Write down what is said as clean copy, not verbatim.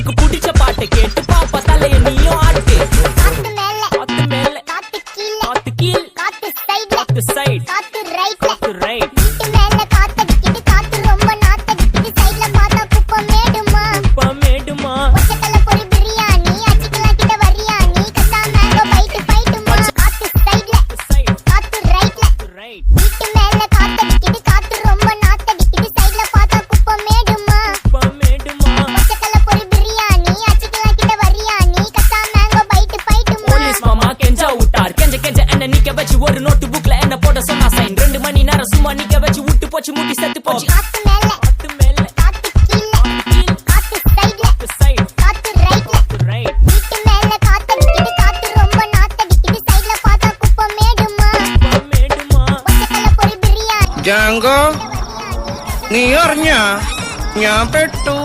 உனக்கு பிடிச்ச பாட்டு கேட்டு பாப்பா தலைய நீயும் ஆட்டு. காத்து மேல காத்து மேல காத்து கீழ காத்து கீழ் காத்து சைடுல காத்து சைட் காத்து ரைட்ல காத்து ரைட். வீட்டு மேல காத்தடிக்குது காத்து ரொம்ப நாத்தடிக்குது சைடுல பார்த்தா குப்பை மேடுமா மேடுமா ஒச்சக்கல்ல பொரி பிரியாணி அச்சிக்கலாம் கிட்ட வரியாணி கசா மேங்கோ பைட்டு பைட்டுமா காத்து சைடுல சைட் காத்து ரைட்ல ரைட். வீட்டு மேல காத்தடிக்குது காத்து ரொம்ப நாத்தடிக்குது சைடுல பார்த்தா குப்பை மேடுமா மேடுமா ஒச்சக்கல்ல பொரி பிரியாணி அச்சிக்கலாம் கிட்ட வரியாணி கசா மேங்கோ பைட்டு பைட்டுமா போலீஸ் மாமா கெஞ்சா விட்டார். கெஞ்ச கெஞ்ச என்ன நிக்க வச்சு ஒரு நோட்டு புக்ல என்ன போட சொன்னா சைன். 2 மணி நேரம் சும்மா நிக்க வச்சு விட்டு போச்சு முட்டி செத்து போச்சு. காத்து மேல காத்து மேல காத்து கீழ கீழ் காத்து சைடுல காத்து சைட் காத்து ரைட்ல காத்து ரைட். வீட்டு மேல காத்தடிக்குது காத்து ரொம்ப நாத்தடிக்குது சைடுல பார்த்தா குப்பை மேடுமா மேடுமா ஒச்சக்கல்ல பொரி biryani Django, ni ornya, nyampe tuh.